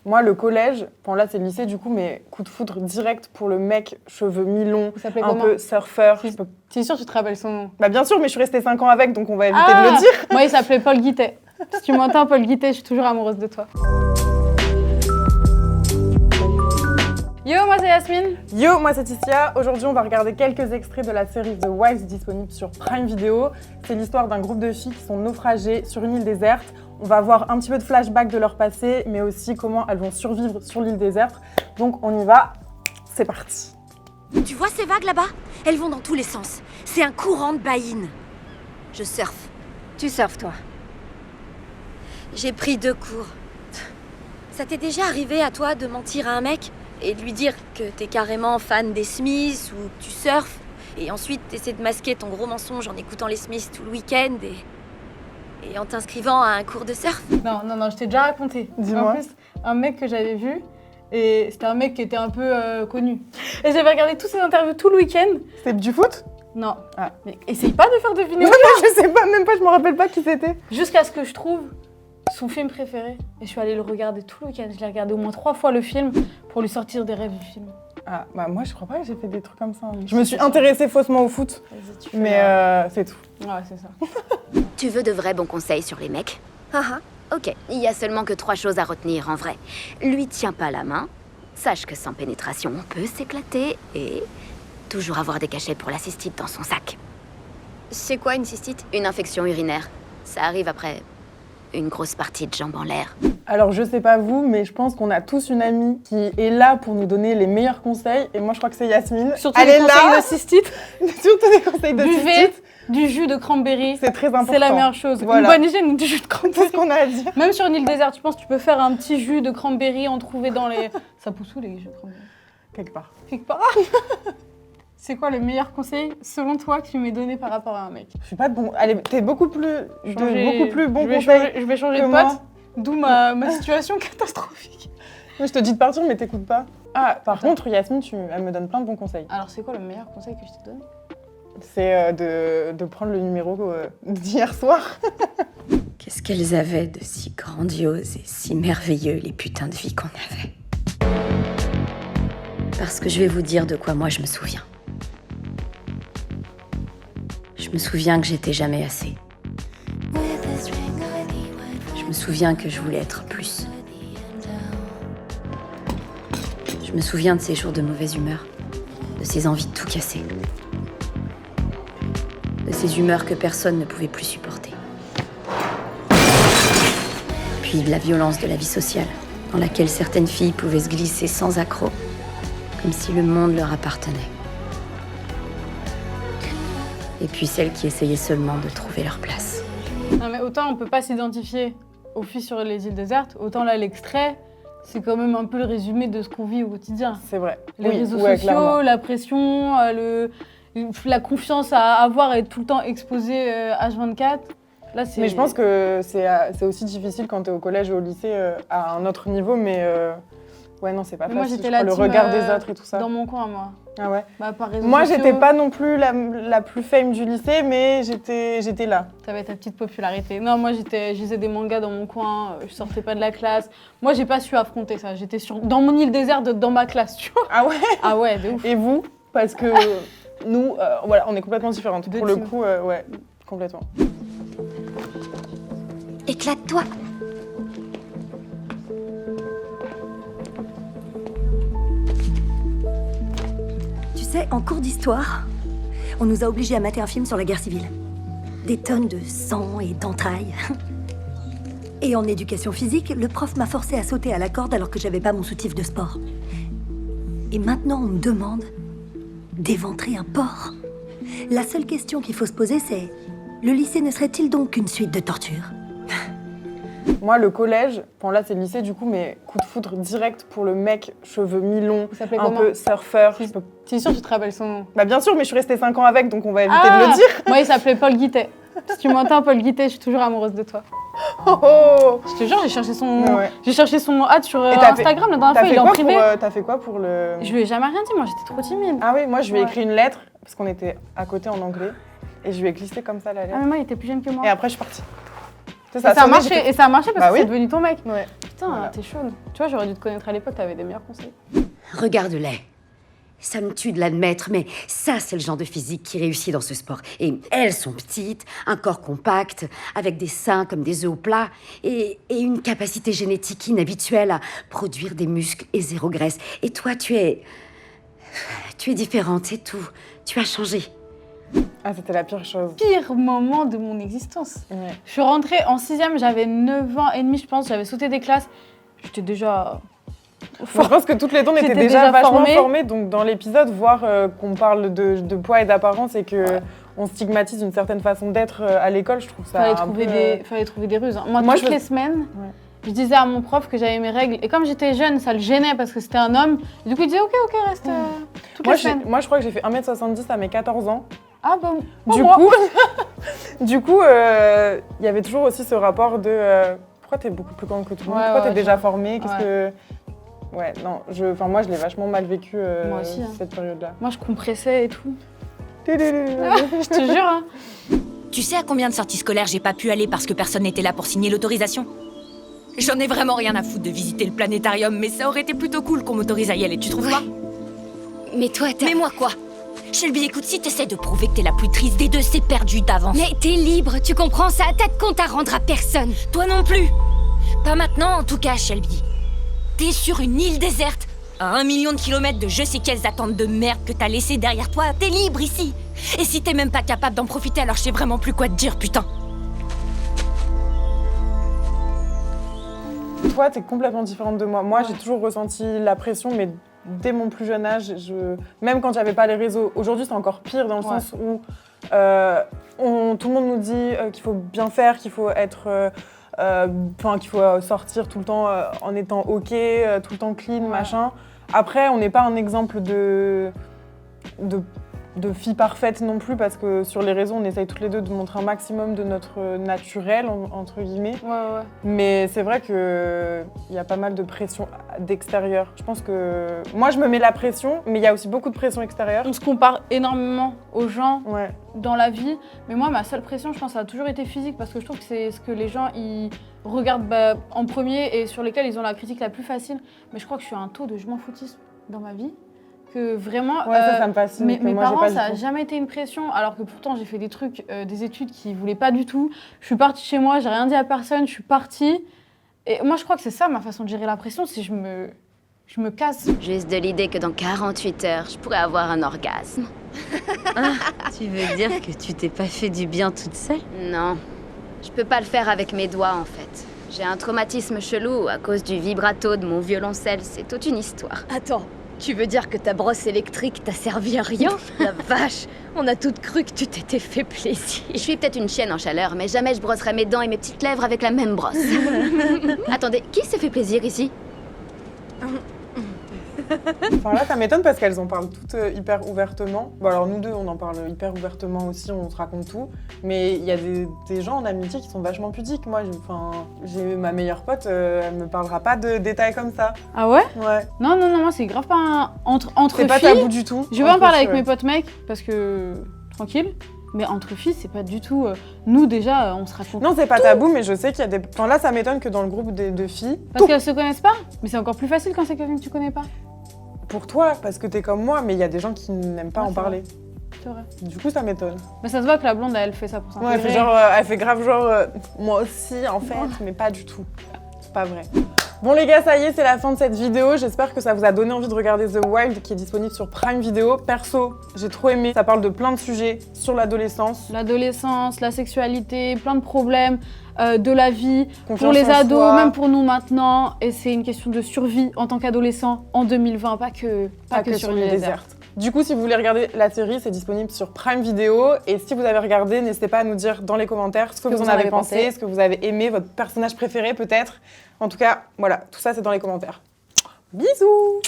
Moi, le collège, bon là c'est le lycée du coup, mais coup de foudre direct pour le mec, cheveux mi-longs, un peu surfeur. T'es sûr que tu te rappelles son nom? Bah bien sûr, mais je suis restée 5 ans avec, donc on va éviter de le dire. Moi, il s'appelait Paul Guittet. Si tu m'entends, Paul Guittet, je suis toujours amoureuse de toi. Yo, moi c'est Yasmine. Yo, moi c'est Ticia. Aujourd'hui, on va regarder quelques extraits de la série The Wives disponible sur Prime Video. C'est l'histoire d'un groupe de filles qui sont naufragées sur une île déserte. On va voir un petit peu de flashback de leur passé, mais aussi comment elles vont survivre sur l'île déserte. Donc on y va, c'est parti. Tu vois ces vagues là-bas? Elles vont dans tous les sens. C'est un courant de baïne. Je surfe. Tu surfes, toi? J'ai pris 2 cours. Ça t'est déjà arrivé à toi de mentir à un mec et de lui dire que t'es carrément fan des Smiths ou que tu surfes et ensuite t'essaies de masquer ton gros mensonge en écoutant les Smiths tout le week-end et en t'inscrivant à un cours de surf? Non, je t'ai déjà raconté. Dis-moi. En plus, un mec que j'avais vu, et c'était un mec qui était un peu connu. Et j'avais regardé toutes ses interviews tout le week-end. C'est du foot? Non. Ah. Mais essaye pas de faire deviner. Non, je sais pas, même pas, je me rappelle pas qui c'était. Jusqu'à ce que je trouve son film préféré. Et je suis allée le regarder tout le week-end. Je l'ai regardé au moins 3 fois le film pour lui sortir des rêves du film. Ah, bah moi je crois pas que j'ai fait des trucs comme ça. Je me suis intéressée faussement au foot, mais c'est tout. Ouais, c'est ça. Tu veux de vrais bons conseils sur les mecs? Ok, il y a seulement que 3 choses à retenir en vrai. Lui tient pas la main, sache que sans pénétration on peut s'éclater et toujours avoir des cachets pour la cystite dans son sac. C'est quoi une cystite? Une infection urinaire. Ça arrive après une grosse partie de jambes en l'air. Alors je sais pas vous, mais je pense qu'on a tous une amie qui est là pour nous donner les meilleurs conseils, et moi je crois que c'est Yasmine. Surtout Elle des est conseils là. de cystite. Surtout des conseils de Buvez cystite. du jus de cranberry. C'est très important. C'est la meilleure chose. Voilà. Une bonne hygiène du jus de C'est cranberry. ce qu'on a à dire. Même sur une île déserte, je pense que tu peux faire un petit jus de cranberry en trouver dans les... Ça pousse où les jus de cranberry? Quelque part. Quelque part. C'est quoi le meilleur conseil, selon toi, que tu m'aies donné par rapport à un mec? Je suis pas de bon. Allez, t'es beaucoup plus bon conseil. Je vais changer que de moi. pote, d'où ma situation catastrophique. Moi, je te dis de partir, mais t'écoutes pas. Ah, par contre, Yasmine, elle me donne plein de bons conseils. Alors, c'est quoi le meilleur conseil que je t'ai donné? C'est de prendre le numéro d'hier soir. Qu'est-ce qu'elles avaient de si grandiose et si merveilleux, les putains de vie qu'on avait. Parce que je vais vous dire de quoi moi je me souviens. Je me souviens que j'étais jamais assez. Je me souviens que je voulais être plus. Je me souviens de ces jours de mauvaise humeur, de ces envies de tout casser. De ces humeurs que personne ne pouvait plus supporter. Puis de la violence de la vie sociale, dans laquelle certaines filles pouvaient se glisser sans accroc, comme si le monde leur appartenait. Et puis celles qui essayaient seulement de trouver leur place. Non, mais autant on peut pas s'identifier aux filles sur les îles désertes, autant là, l'extrait, c'est quand même un peu le résumé de ce qu'on vit au quotidien. C'est vrai. Les réseaux sociaux, clairement. la pression, la confiance à avoir et être tout le temps exposé H24. Là, Mais je pense que c'est aussi difficile quand t'es au collège ou au lycée à un autre niveau, mais ouais, non, c'est pas Mais moi, facile. j'étais Je là, crois, le regard des autres et tout ça. Dans mon coin, moi. Ah ouais. Bah, par réseaux Moi, sociaux, j'étais pas non plus la plus fame du lycée, mais j'étais là. T'avais ta petite popularité. Non, moi, je lisais des mangas dans mon coin, je sortais pas de la classe. Moi, j'ai pas su affronter ça. J'étais dans mon île déserte, dans ma classe, tu vois. Ah ouais. Ah ouais, de ouf. Et vous? Parce que nous, voilà, on est complètement différentes. Deux Pour le teams. coup, ouais, complètement. Éclate-toi! Tu sais, en cours d'histoire, on nous a obligés à mater un film sur la guerre civile. Des tonnes de sang et d'entrailles. Et en éducation physique, le prof m'a forcé à sauter à la corde alors que j'avais pas mon soutif de sport. Et maintenant, on me demande d'éventrer un porc. La seule question qu'il faut se poser, c'est: le lycée ne serait-il donc qu'une suite de tortures? Moi, le collège, bon là c'est le lycée du coup, mais coup de foudre direct pour le mec, cheveux mi-longs, Il s'appelait un comment? peu surfeur. T'es sûre que tu te rappelles son nom? Bah bien sûr, mais je suis restée 5 ans avec, donc on va éviter de le dire. Moi, il s'appelait Paul Guittet. Si tu m'entends, Paul Guittet, je suis toujours amoureuse de toi. Oh, oh. Je te jure, j'ai cherché son ad sur Et t'as Instagram la dernière fois, il est en privé. T'as fait quoi pour le... Je lui ai jamais rien dit, moi, j'étais trop timide. Ah oui, moi je lui ai Ouais. écrit une lettre, parce qu'on était à côté en anglais, et je lui ai glissé comme ça la lettre. Ah, mais moi, il était plus jeune que moi. Et après je suis partie. Et ça a marché parce Bah que oui. c'est devenu ton mec. Ouais. Putain, Voilà. t'es chaude. Tu vois, j'aurais dû te connaître à l'époque, t'avais des meilleurs conseils. Regarde-les. Ça me tue de l'admettre, mais ça, c'est le genre de physique qui réussit dans ce sport. Et elles sont petites, un corps compact, avec des seins comme des œufs au plat, et une capacité génétique inhabituelle à produire des muscles et zéro graisse. Et toi, tu es différente, c'est tout. Tu as changé. Ah, c'était la pire chose. Pire moment de mon existence. Ouais. Je suis rentrée en 6e, j'avais 9 ans et demi, je pense, j'avais sauté des classes. J'étais déjà... Je pense que toutes les deux, on était J'étais déjà déjà vachement formée. formées. Donc, dans l'épisode, voir qu'on parle de poids et d'apparence et qu'on stigmatise une certaine façon d'être à l'école, je trouve ça Fallait un trouver, peu... fallait trouver des ruses. Hein. Moi, Moi, toutes les semaines, je disais à mon prof que j'avais mes règles. Et comme j'étais jeune, ça le gênait parce que c'était un homme. Et du coup, il disait, ok, reste toutes les semaines. Moi, je crois que j'ai fait 1m70 à mes 14 ans. Ah bon, Du coup, il y avait toujours aussi ce rapport de pourquoi t'es beaucoup plus grande que tout le monde, pourquoi t'es déjà formée, qu'est-ce que... Ouais, non, moi je l'ai vachement mal vécu Moi aussi, hein. cette période-là. Moi, je compressais et tout. Ah, Je te jure, hein. Tu sais à combien de sorties scolaires j'ai pas pu aller parce que personne n'était là pour signer l'autorisation? J'en ai vraiment rien à foutre de visiter le planétarium, mais ça aurait été plutôt cool qu'on m'autorise à y aller, tu trouves pas? Mais toi, t'as... Mais moi quoi? Shelby, écoute, si t'essaies de prouver que t'es la plus triste des deux, c'est perdu d'avance. Mais t'es libre, tu comprends, ça a tas de compte à rendre à personne. Toi non plus. Pas maintenant en tout cas, Shelby. T'es sur une île déserte, à 1 million de kilomètres de je sais quelles attentes de merde que t'as laissées derrière toi. T'es libre ici. Et si t'es même pas capable d'en profiter, alors je sais vraiment plus quoi te dire, putain. Toi, t'es complètement différente de moi. Moi, j'ai toujours ressenti la pression, mais dès mon plus jeune âge, même quand j'avais pas les réseaux. Aujourd'hui, c'est encore pire dans le sens où tout le monde nous dit qu'il faut bien faire, qu'il faut être... qu'il faut sortir tout le temps en étant OK, tout le temps clean, machin. Après, on n'est pas un exemple de fille parfaite non plus, parce que sur les réseaux, on essaye toutes les deux de montrer un maximum de notre naturel, entre guillemets. Ouais. Mais c'est vrai qu'il y a pas mal de pression d'extérieur. Je pense que... Moi, je me mets la pression, mais il y a aussi beaucoup de pression extérieure. On se compare énormément aux gens Ouais. dans la vie. Mais moi, ma seule pression, je pense, ça a toujours été physique parce que je trouve que c'est ce que les gens ils regardent en premier et sur lesquels ils ont la critique la plus facile. Mais je crois que je suis à un taux de je m'en foutisme dans ma vie. Que vraiment, Ouais, ça me fascine. mes moi, parents, j'ai pas ça n'a du tout. jamais été une pression, alors que pourtant j'ai fait des trucs, des études qu'ils ne voulaient pas du tout. Je suis partie chez moi, j'ai rien dit à personne, je suis partie. Et moi, je crois que c'est ça ma façon de gérer la pression, c'est je me casse. Juste de l'idée que dans 48 heures, je pourrais avoir un orgasme. Tu veux dire que tu t'es pas fait du bien toute seule? Non, je peux pas le faire avec mes doigts en fait. J'ai un traumatisme chelou à cause du vibrato de mon violoncelle, c'est toute une histoire. Attends, tu veux dire que ta brosse électrique t'a servi à rien? La vache, on a toutes cru que tu t'étais fait plaisir. Je suis peut-être une chienne en chaleur, mais jamais je brosserai mes dents et mes petites lèvres avec la même brosse. Attendez, qui s'est fait plaisir ici? Enfin là, ça m'étonne parce qu'elles en parlent toutes hyper ouvertement. Bon alors nous deux, on en parle hyper ouvertement aussi, on se raconte tout. Mais il y a des gens en amitié qui sont vachement pudiques. Moi, j'ai ma meilleure pote, elle me parlera pas de détails comme ça. Ah ouais? Ouais. Non, moi c'est grave pas un... entre C'est pas filles. tabou du tout. Je vais en Entre parler filles, avec mes ouais. potes mecs parce que tranquille. Mais entre filles, c'est pas du tout. Nous déjà, on se raconte. Non, c'est pas tabou, mais je sais qu'il y a des... Enfin là, ça m'étonne que dans le groupe de filles... Parce qu'elles se connaissent pas. Mais c'est encore plus facile quand c'est quelqu'un que tu connais pas. Pour toi, parce que t'es comme moi, mais il y a des gens qui n'aiment pas Ouais, en c'est parler. C'est vrai. Du coup, ça m'étonne. Mais ça se voit que la blonde, elle fait ça pour s'intégrer. Ouais, elle fait grave genre, moi aussi en fait, mais pas du tout. C'est pas vrai. Bon les gars, ça y est, c'est la fin de cette vidéo. J'espère que ça vous a donné envie de regarder The Wild, qui est disponible sur Prime Video. Perso, j'ai trop aimé. Ça parle de plein de sujets sur l'adolescence. L'adolescence, la sexualité, plein de problèmes de la vie, Confiance pour les en ados, soi. même pour nous maintenant. Et c'est une question de survie en tant qu'adolescent en 2020, pas que sur l'île déserte. Du coup, si vous voulez regarder la série, c'est disponible sur Prime Video. Et si vous avez regardé, n'hésitez pas à nous dire dans les commentaires ce que vous en avez pensé, ce que vous avez aimé, votre personnage préféré peut-être. En tout cas, voilà, tout ça c'est dans les commentaires. Bisous!